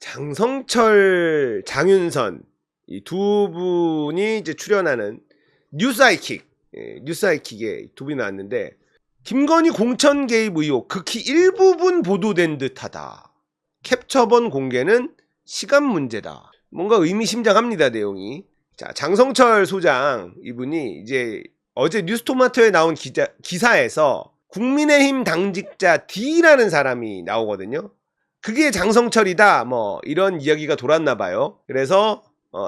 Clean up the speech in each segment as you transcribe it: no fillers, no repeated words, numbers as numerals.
장성철, 장윤선 이 두 분이 이제 출연하는 뉴사이킥, 뉴사이킥에 두 분이 나왔는데 김건희 공천 개입 의혹 극히 일부분 보도된 듯하다. 캡처본 공개는 시간 문제다. 뭔가 의미심장합니다, 내용이. 자, 장성철 소장 이분이 이제 어제 뉴스토마토에 나온 기사에서 국민의힘 당직자 D라는 사람이 나오거든요. 그게 장성철이다, 뭐 이런 이야기가 돌았나 봐요. 그래서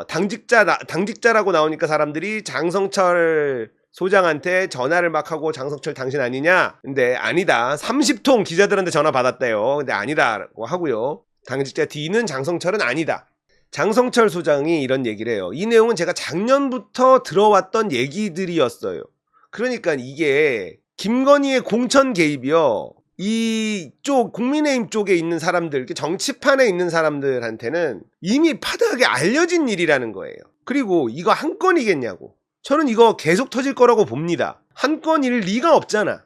당직자라고 나오니까 사람들이 장성철 소장한테 전화를 막 하고 장성철 당신 아니냐? 근데 아니다. 30통 기자들한테 전화 받았대요. 근데 아니다라고 하고요. 당직자 D는 장성철은 아니다. 장성철 소장이 이런 얘기를 해요. 이 내용은 제가 작년부터 들어왔던 얘기들이었어요. 그러니까 이게 김건희의 공천 개입이요. 이쪽 국민의힘 쪽에 있는 사람들, 정치판에 있는 사람들한테는 이미 파다하게 알려진 일이라는 거예요. 그리고 이거 한 건이겠냐고. 저는 이거 계속 터질 거라고 봅니다. 한 건일 리가 없잖아.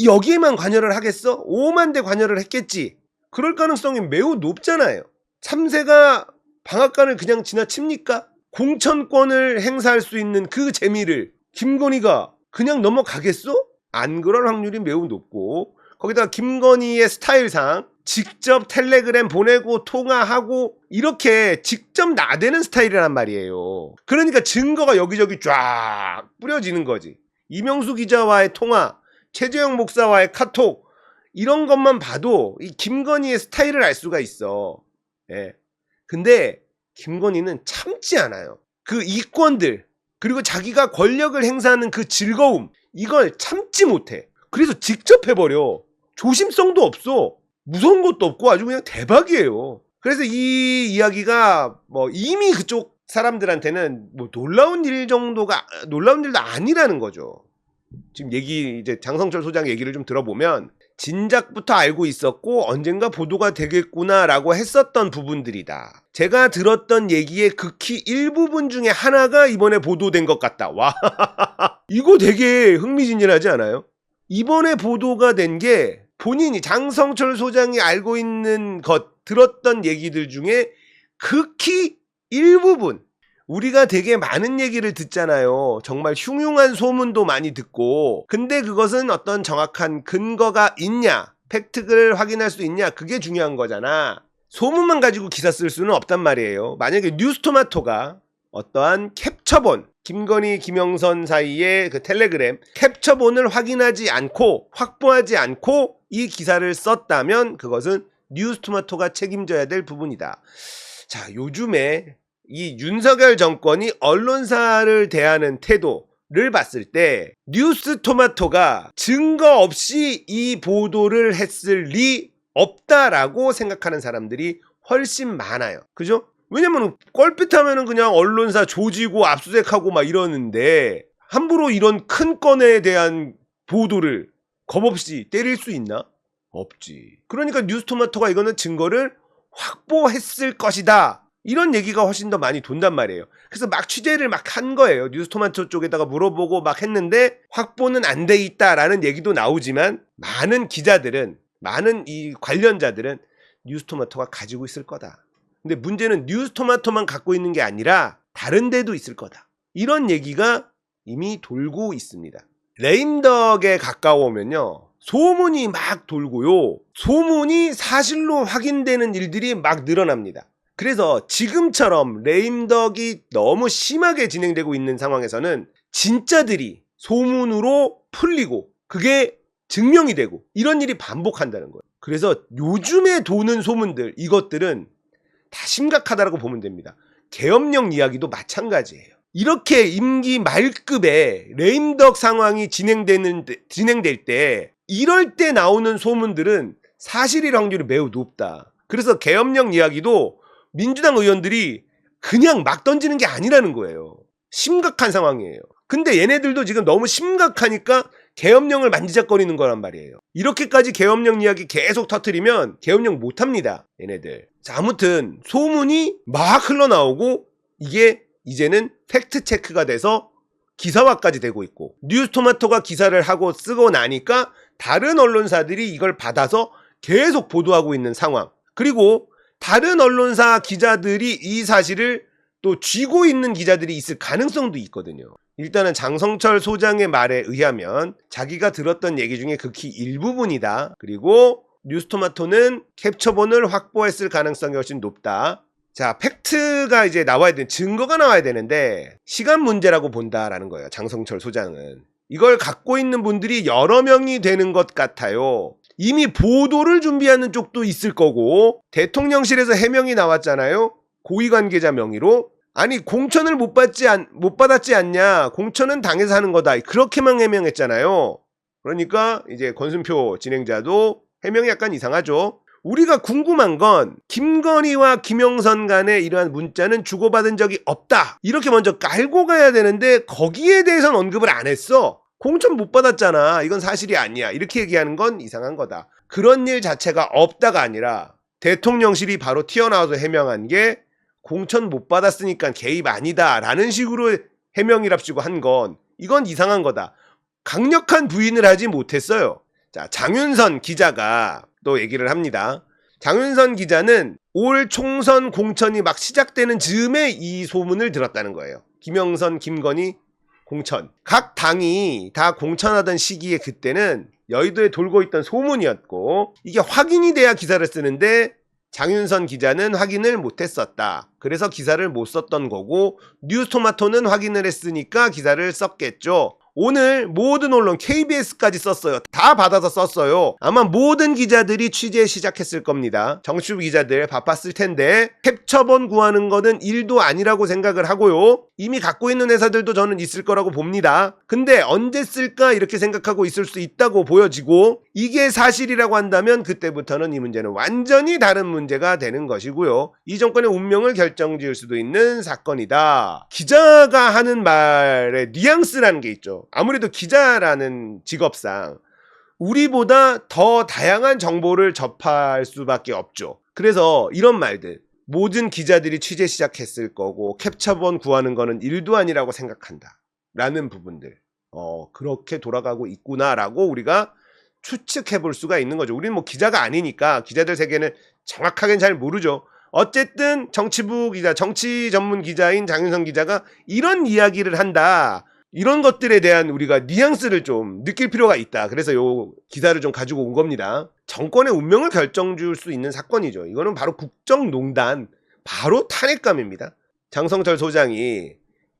여기에만 관여를 하겠어? 5만 대 관여를 했겠지. 그럴 가능성이 매우 높잖아요. 참새가 방앗간을 그냥 지나칩니까? 공천권을 행사할 수 있는 그 재미를 김건희가 그냥 넘어가겠어? 안 그럴 확률이 매우 높고, 거기다가 김건희의 스타일상 직접 텔레그램 보내고 통화하고 이렇게 직접 나대는 스타일이란 말이에요. 그러니까 증거가 여기저기 쫙 뿌려지는 거지. 이명수 기자와의 통화, 최재형 목사와의 카톡, 이런 것만 봐도 이 김건희의 스타일을 알 수가 있어. 예. 근데 김건희는 참지 않아요. 그 이권들, 그리고 자기가 권력을 행사하는 그 즐거움, 이걸 참지 못해. 그래서 직접 해버려. 조심성도 없어. 무서운 것도 없고 아주 그냥 대박이에요. 그래서 이 이야기가 뭐 이미 그쪽 사람들한테는 뭐 놀라운 일도 아니라는 거죠. 지금 이제 장성철 소장 얘기를 좀 들어보면 진작부터 알고 있었고 언젠가 보도가 되겠구나라고 했었던 부분들이다. 제가 들었던 얘기의 극히 일부분 중에 하나가 이번에 보도된 것 같다. 와, 이거 되게 흥미진진하지 않아요? 이번에 보도가 된 게 본인이 장성철 소장이 알고 있는 들었던 얘기들 중에 극히 일부분. 우리가 되게 많은 얘기를 듣잖아요. 정말 흉흉한 소문도 많이 듣고, 근데 그것은 어떤 정확한 근거가 있냐, 팩트를 확인할 수 있냐, 그게 중요한 거잖아. 소문만 가지고 기사 쓸 수는 없단 말이에요. 만약에 뉴스토마토가 어떠한 캡처본, 김건희, 김영선 사이의 그 텔레그램 캡처본을 확보하지 않고 이 기사를 썼다면 그것은 뉴스토마토가 책임져야 될 부분이다. 자, 요즘에 이 윤석열 정권이 언론사를 대하는 태도를 봤을 때 뉴스토마토가 증거 없이 이 보도를 했을 리 없다라고 생각하는 사람들이 훨씬 많아요. 그죠? 왜냐면 껄핏하면은 그냥 언론사 조지고 압수수색하고 막 이러는데 함부로 이런 큰 건에 대한 보도를 겁없이 때릴 수 있나? 없지. 그러니까 뉴스토마토가 이거는 증거를 확보했을 것이다, 이런 얘기가 훨씬 더 많이 돈단 말이에요. 그래서 막 취재를 막 한 거예요. 뉴스토마토 쪽에다가 물어보고 막 했는데 확보는 안 돼 있다라는 얘기도 나오지만 많은 기자들은, 많은 이 관련자들은 뉴스토마토가 가지고 있을 거다. 근데 문제는 뉴스토마토만 갖고 있는 게 아니라 다른 데도 있을 거다. 이런 얘기가 이미 돌고 있습니다. 레임덕에 가까워오면요, 소문이 막 돌고요, 소문이 사실로 확인되는 일들이 막 늘어납니다. 그래서 지금처럼 레임덕이 너무 심하게 진행되고 있는 상황에서는 진짜들이 소문으로 풀리고 그게 증명이 되고 이런 일이 반복한다는 거예요. 그래서 요즘에 도는 소문들, 이것들은 다 심각하다라고 보면 됩니다. 계엄령 이야기도 마찬가지예요. 이렇게 임기 말급에 레임덕 상황이 진행될 때, 이럴 때 나오는 소문들은 사실일 확률이 매우 높다. 그래서 계엄령 이야기도 민주당 의원들이 그냥 막 던지는 게 아니라는 거예요. 심각한 상황이에요. 근데 얘네들도 지금 너무 심각하니까 계엄령을 만지작거리는 거란 말이에요. 이렇게까지 계엄령 이야기 계속 터뜨리면 계엄령 못합니다, 얘네들. 자, 아무튼 소문이 막 흘러나오고 이게 이제는 팩트체크가 돼서 기사화까지 되고 있고, 뉴스토마토가 기사를 하고 쓰고 나니까 다른 언론사들이 이걸 받아서 계속 보도하고 있는 상황. 그리고 다른 언론사 기자들이 이 사실을 또 쥐고 있는 기자들이 있을 가능성도 있거든요. 일단은 장성철 소장의 말에 의하면 자기가 들었던 얘기 중에 극히 일부분이다. 그리고 뉴스토마토는 캡처본을 확보했을 가능성이 훨씬 높다. 자, 팩트가 이제 나와야 되는, 증거가 나와야 되는데 시간 문제라고 본다라는 거예요. 장성철 소장은. 이걸 갖고 있는 분들이 여러 명이 되는 것 같아요. 이미 보도를 준비하는 쪽도 있을 거고, 대통령실에서 해명이 나왔잖아요. 고위관계자 명의로. 아니, 공천을 못 받았지 않냐, 공천은 당에서 하는 거다, 그렇게만 해명했잖아요. 그러니까 이제 권순표 진행자도 해명이 약간 이상하죠. 우리가 궁금한 건 김건희와 김영선 간의 이러한 문자는 주고받은 적이 없다, 이렇게 먼저 깔고 가야 되는데 거기에 대해서는 언급을 안 했어. 공천 못 받았잖아, 이건 사실이 아니야, 이렇게 얘기하는 건 이상한 거다. 그런 일 자체가 없다가 아니라 대통령실이 바로 튀어나와서 해명한 게 공천 못 받았으니까 개입 아니다 라는 식으로 해명이랍시고 한 건, 이건 이상한 거다. 강력한 부인을 하지 못했어요. 자, 장윤선 기자가 또 얘기를 합니다. 장윤선 기자는 올 총선 공천이 막 시작되는 즈음에 이 소문을 들었다는 거예요. 김영선, 김건희 공천. 각 당이 다 공천하던 시기에 그때는 여의도에 돌고 있던 소문이었고, 이게 확인이 돼야 기사를 쓰는데 장윤선 기자는 확인을 못했었다. 그래서 기사를 못 썼던 거고, 뉴스토마토는 확인을 했으니까 기사를 썼겠죠. 오늘 모든 언론, KBS까지 썼어요. 다 받아서 썼어요. 아마 모든 기자들이 취재 시작했을 겁니다. 정치부 기자들 바빴을 텐데 캡처본 구하는 거는 일도 아니라고 생각을 하고요. 이미 갖고 있는 회사들도 저는 있을 거라고 봅니다. 근데 언제 쓸까 이렇게 생각하고 있을 수 있다고 보여지고, 이게 사실이라고 한다면 그때부터는 이 문제는 완전히 다른 문제가 되는 것이고요. 이 정권의 운명을 결정지을 수도 있는 사건이다. 기자가 하는 말에 뉘앙스라는 게 있죠. 아무래도 기자라는 직업상 우리보다 더 다양한 정보를 접할 수밖에 없죠. 그래서 이런 말들, 모든 기자들이 취재 시작했을 거고 캡처본 구하는 거는 일도 아니라고 생각한다 라는 부분들, 그렇게 돌아가고 있구나라고 우리가 추측해 볼 수가 있는 거죠. 우리는 뭐 기자가 아니니까 기자들 세계는 정확하게는 잘 모르죠. 어쨌든 정치부 기자, 정치 전문 기자인 장윤선 기자가 이런 이야기를 한다, 이런 것들에 대한 우리가 뉘앙스를 좀 느낄 필요가 있다. 그래서 요 기사를 좀 가지고 온 겁니다. 정권의 운명을 결정줄 수 있는 사건이죠. 이거는 바로 국정농단, 바로 탄핵감입니다. 장성철 소장이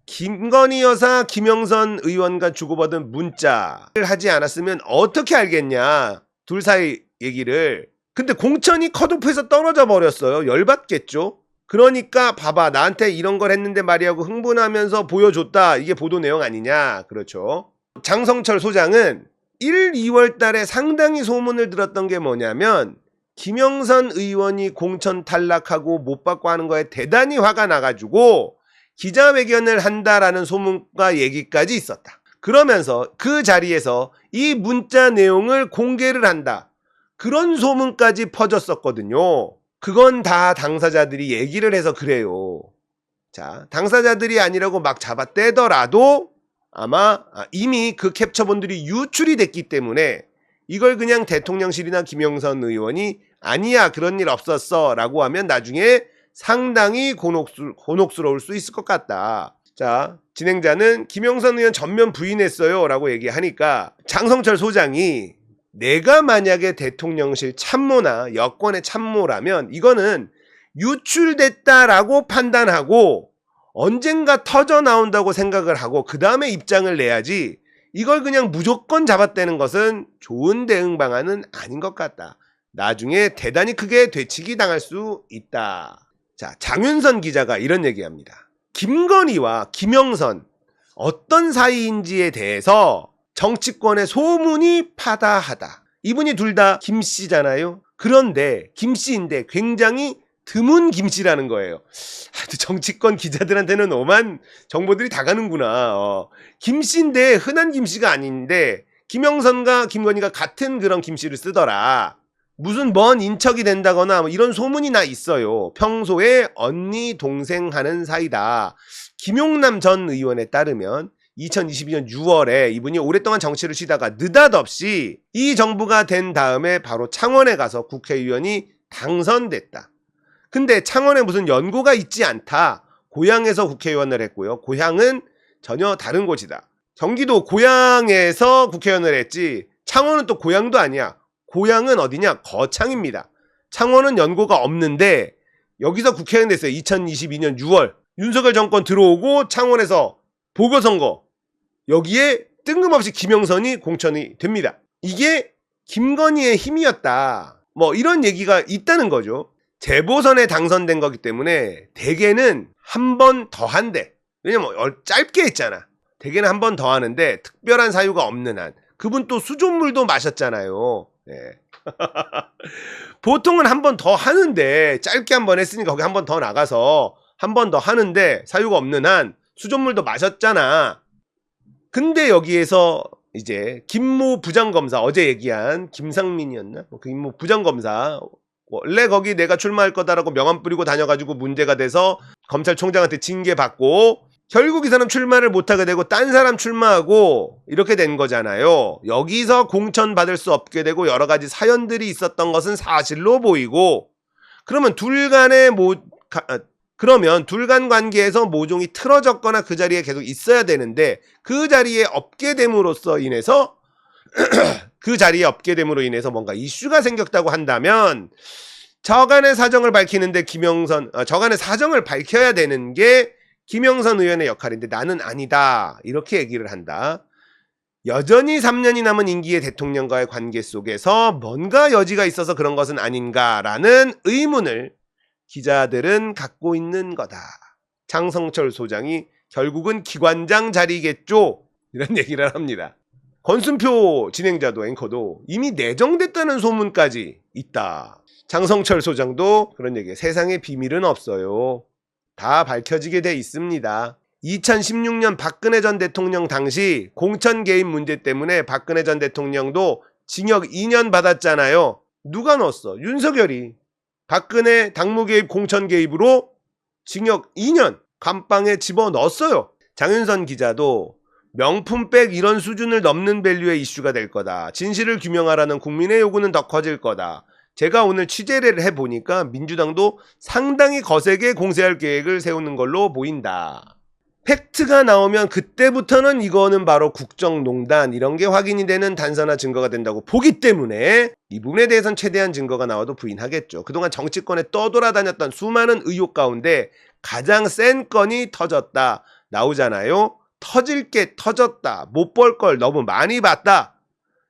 김건희 여사, 김영선 의원과 주고받은 문자를 하지 않았으면 어떻게 알겠냐, 둘 사이 얘기를. 근데 공천이 컷오프에서 떨어져 버렸어요. 열받겠죠. 그러니까 봐봐, 나한테 이런 걸 했는데 말이야 하고 흥분하면서 보여줬다, 이게 보도 내용 아니냐. 그렇죠. 장성철 소장은 1, 2월 달에 상당히 소문을 들었던 게 뭐냐면, 김영선 의원이 공천 탈락하고 못 받고 하는 거에 대단히 화가 나가지고 기자회견을 한다라는 소문과 얘기까지 있었다. 그러면서 그 자리에서 이 문자 내용을 공개를 한다, 그런 소문까지 퍼졌었거든요. 그건 다 당사자들이 얘기를 해서 그래요. 자, 당사자들이 아니라고 막 잡아떼더라도 아마 이미 그 캡처본들이 유출이 됐기 때문에 이걸 그냥 대통령실이나 김영선 의원이 아니야, 그런 일 없었어 라고 하면 나중에 상당히 곤혹스러울 수 있을 것 같다. 자, 진행자는 김영선 의원 전면 부인했어요 라고 얘기하니까 장성철 소장이, 내가 만약에 대통령실 참모나 여권의 참모라면 이거는 유출됐다라고 판단하고 언젠가 터져 나온다고 생각을 하고 그 다음에 입장을 내야지, 이걸 그냥 무조건 잡아떼는 것은 좋은 대응 방안은 아닌 것 같다. 나중에 대단히 크게 되치기 당할 수 있다. 자, 장윤선 기자가 이런 얘기합니다. 김건희와 김영선 어떤 사이인지에 대해서 정치권의 소문이 파다하다. 이분이 둘 다 김씨잖아요. 그런데 김씨인데 굉장히 드문 김씨라는 거예요. 정치권 기자들한테는 오만 정보들이 다 가는구나. 김씨인데 흔한 김씨가 아닌데 김영선과 김건희가 같은 그런 김씨를 쓰더라. 무슨 먼 인척이 된다거나 뭐 이런 소문이 나 있어요. 평소에 언니 동생 하는 사이다. 김용남 전 의원에 따르면 2022년 6월에 이분이 오랫동안 정치를 쉬다가 느닷없이 이 정부가 된 다음에 바로 창원에 가서 국회의원이 당선됐다. 근데 창원에 무슨 연고가 있지 않다. 고향에서 국회의원을 했고요. 고향은 전혀 다른 곳이다. 경기도 고향에서 국회의원을 했지 창원은 또 고향도 아니야. 고향은 어디냐? 거창입니다. 창원은 연고가 없는데 여기서 국회의원 됐어요. 2022년 6월 윤석열 정권 들어오고 창원에서 보궐선거 여기에 뜬금없이 김영선이 공천이 됩니다. 이게 김건희의 힘이었다. 뭐 이런 얘기가 있다는 거죠. 재보선에 당선된 거기 때문에 대개는 한 번 더 한대. 왜냐면 짧게 했잖아. 대개는 한 번 더 하는데 특별한 사유가 없는 한. 그분 또 수돗물도 마셨잖아요. 네. 보통은 한 번 더 하는데 짧게 한 번 했으니까 거기 한 번 더 나가서 한 번 더 하는데 사유가 없는 한 수돗물도 마셨잖아. 근데 여기에서 이제 김모 부장검사 어제 얘기한 김상민이었나? 그 김모 부장검사 원래 거기 내가 출마할 거다라고 명함 뿌리고 다녀가지고 문제가 돼서 검찰총장한테 징계받고 결국 이 사람 출마를 못하게 되고 딴 사람 출마하고 이렇게 된 거잖아요. 여기서 공천 받을 수 없게 되고 여러 가지 사연들이 있었던 것은 사실로 보이고 그러면 둘 간 관계에서 모종이 틀어졌거나 그 자리에 계속 있어야 되는데 그 자리에 없게 됨으로써 인해서 뭔가 이슈가 생겼다고 한다면 저간의 사정을 밝히는데 저간의 사정을 밝혀야 되는 게 김영선 의원의 역할인데 나는 아니다. 이렇게 얘기를 한다. 여전히 3년이 남은 임기의 대통령과의 관계 속에서 뭔가 여지가 있어서 그런 것은 아닌가라는 의문을 기자들은 갖고 있는 거다. 장성철 소장이 결국은 기관장 자리겠죠? 이런 얘기를 합니다. 권순표 진행자도 앵커도 이미 내정됐다는 소문까지 있다. 장성철 소장도 그런 얘기예요. 세상에 비밀은 없어요. 다 밝혀지게 돼 있습니다. 2016년 박근혜 전 대통령 당시 공천 개입 문제 때문에 박근혜 전 대통령도 징역 2년 받았잖아요. 누가 넣었어? 윤석열이. 박근혜 당무 개입 공천 개입으로 징역 2년 감방에 집어넣었어요. 장윤선 기자도 명품백 이런 수준을 넘는 밸류의 이슈가 될 거다. 진실을 규명하라는 국민의 요구는 더 커질 거다. 제가 오늘 취재를 해보니까 민주당도 상당히 거세게 공세할 계획을 세우는 걸로 보인다. 팩트가 나오면 그때부터는 이거는 바로 국정농단 이런 게 확인이 되는 단서나 증거가 된다고 보기 때문에 이 부분에 대해서는 최대한 증거가 나와도 부인하겠죠. 그동안 정치권에 떠돌아다녔던 수많은 의혹 가운데 가장 센 건이 터졌다 나오잖아요. 터질 게 터졌다. 못 볼 걸 너무 많이 봤다.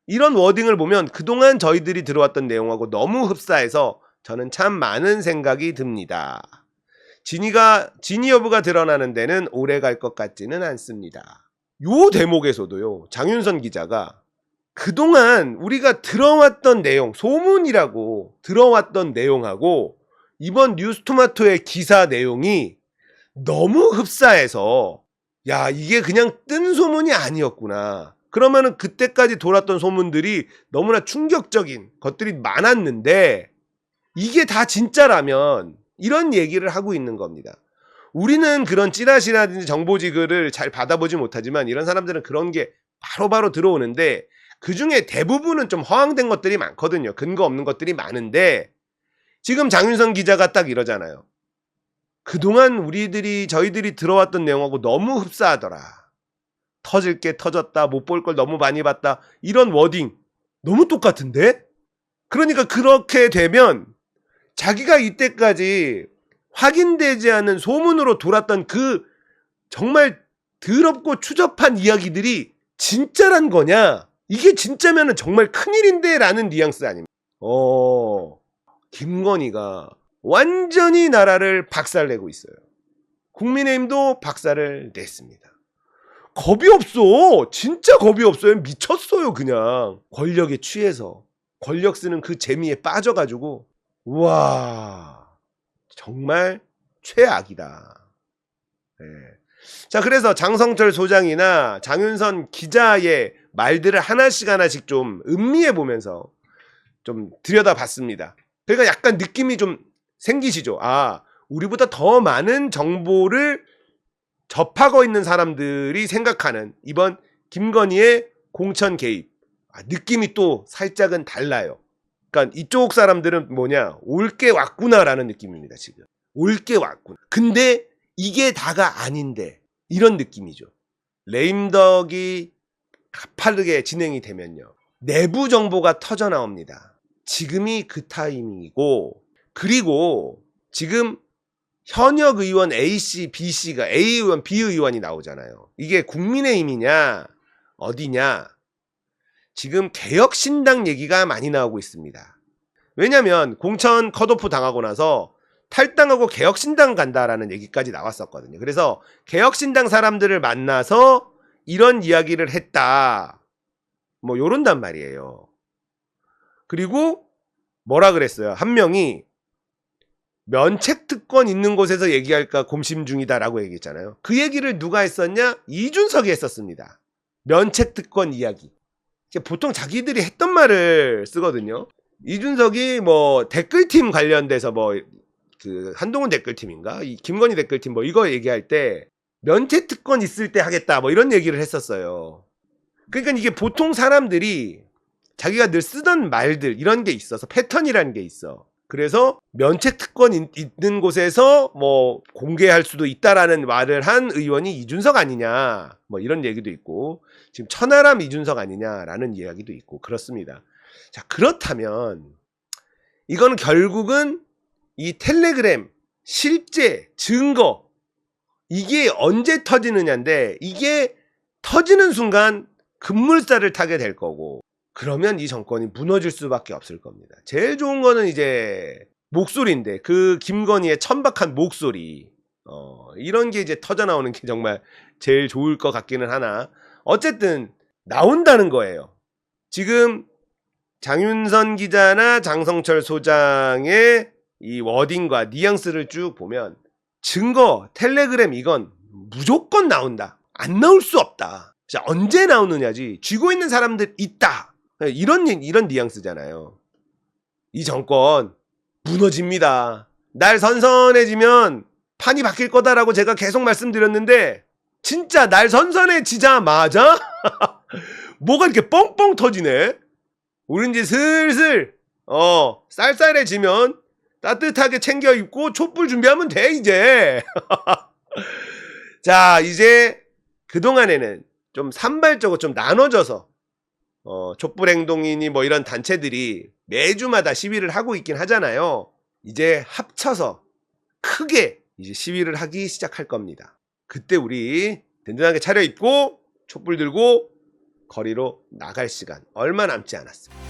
이런 워딩을 보면 그동안 저희들이 들어왔던 내용하고 너무 흡사해서 저는 참 많은 생각이 듭니다. 진위 여부가 드러나는 데는 오래 갈 것 같지는 않습니다. 요 대목에서도요. 장윤선 기자가 그동안 우리가 들어왔던 내용, 소문이라고 들어왔던 내용하고 이번 뉴스토마토의 기사 내용이 너무 흡사해서 야 이게 그냥 뜬 소문이 아니었구나. 그러면은 그때까지 돌았던 소문들이 너무나 충격적인 것들이 많았는데 이게 다 진짜라면 이런 얘기를 하고 있는 겁니다. 우리는 그런 찌라시라든지 정보지글을 잘 받아보지 못하지만 이런 사람들은 그런 게 바로바로 들어오는데 그중에 대부분은 좀 허황된 것들이 많거든요. 근거 없는 것들이 많은데 지금 장윤선 기자가 딱 이러잖아요. 그동안 저희들이 들어왔던 내용하고 너무 흡사하더라. 터질 게 터졌다. 못 볼 걸 너무 많이 봤다. 이런 워딩 너무 똑같은데? 그러니까 그렇게 되면 자기가 이때까지 확인되지 않은 소문으로 돌았던 그 정말 더럽고 추접한 이야기들이 진짜란 거냐? 이게 진짜면은 정말 큰일인데 라는 뉘앙스 아닙니까? 김건희가 완전히 나라를 박살내고 있어요. 국민의힘도 박살을 냈습니다. 겁이 없어. 진짜 겁이 없어요. 미쳤어요 그냥. 권력에 취해서. 권력 쓰는 그 재미에 빠져가지고 우와 정말 최악이다. 네. 자 그래서 장성철 소장이나 장윤선 기자의 말들을 하나씩 좀 음미해 보면서 좀 들여다봤습니다. 그러니까 약간 느낌이 좀 생기시죠. 아 우리보다 더 많은 정보를 접하고 있는 사람들이 생각하는 이번 김건희의 공천 개입 느낌이 또 살짝은 달라요. 그러니까 이쪽 사람들은 뭐냐, 올 게 왔구나라는 느낌입니다. 지금 올 게 왔구나. 근데 이게 다가 아닌데 이런 느낌이죠. 레임덕이 가파르게 진행이 되면요, 내부 정보가 터져 나옵니다. 지금이 그 타이밍이고, 그리고 지금 현역 의원 A씨, B씨가 A 의원, B 의원이 나오잖아요. 이게 국민의힘이냐 어디냐, 지금 개혁신당 얘기가 많이 나오고 있습니다. 왜냐면 공천 컷오프 당하고 나서 탈당하고 개혁신당 간다라는 얘기까지 나왔었거든요. 그래서 개혁신당 사람들을 만나서 이런 이야기를 했다, 뭐 요런단 말이에요. 그리고 뭐라 그랬어요? 한 명이 면책특권 있는 곳에서 얘기할까 고심 중이다라고 얘기했잖아요. 그 얘기를 누가 했었냐? 이준석이 했었습니다. 면책특권 이야기. 보통 자기들이 했던 말을 쓰거든요. 이준석이 뭐 댓글팀 관련돼서 뭐 그 한동훈 댓글팀인가, 이 김건희 댓글팀 뭐 이거 얘기할 때 면책특권 있을 때 하겠다 뭐 이런 얘기를 했었어요. 그러니까 이게 보통 사람들이 자기가 늘 쓰던 말들 이런 게 있어서 패턴이라는 게 있어. 그래서 면책특권 있는 곳에서 뭐 공개할 수도 있다라는 말을 한 의원이 이준석 아니냐, 뭐 이런 얘기도 있고, 지금 천하람 이준석 아니냐라는 이야기도 있고 그렇습니다. 자, 그렇다면 이건 결국은 이 텔레그램 실제 증거, 이게 언제 터지느냐인데, 이게 터지는 순간 급물살을 타게 될 거고, 그러면 이 정권이 무너질 수밖에 없을 겁니다. 제일 좋은 거는 이제 목소리인데, 그 김건희의 천박한 목소리, 이런 게 이제 터져 나오는 게 정말 제일 좋을 것 같기는 하나, 어쨌든 나온다는 거예요. 지금 장윤선 기자나 장성철 소장의 이 워딩과 뉘앙스를 쭉 보면 증거, 텔레그램 이건 무조건 나온다. 안 나올 수 없다. 자, 언제 나오느냐지. 쥐고 있는 사람들 있다. 이런 뉘앙스잖아요. 이 정권 무너집니다. 날 선선해지면 판이 바뀔 거다라고 제가 계속 말씀드렸는데, 진짜 날 선선해지자마자 뭐가 이렇게 뻥뻥 터지네. 우린 이제 슬슬 쌀쌀해지면 따뜻하게 챙겨 입고 촛불 준비하면 돼 이제. 자, 이제 그동안에는 좀 산발적으로 좀 나눠져서 촛불행동이니 뭐 이런 단체들이 매주마다 시위를 하고 있긴 하잖아요. 이제 합쳐서 크게 이제 시위를 하기 시작할 겁니다. 그때 우리 든든하게 차려입고 촛불 들고 거리로 나갈 시간 얼마 남지 않았습니다.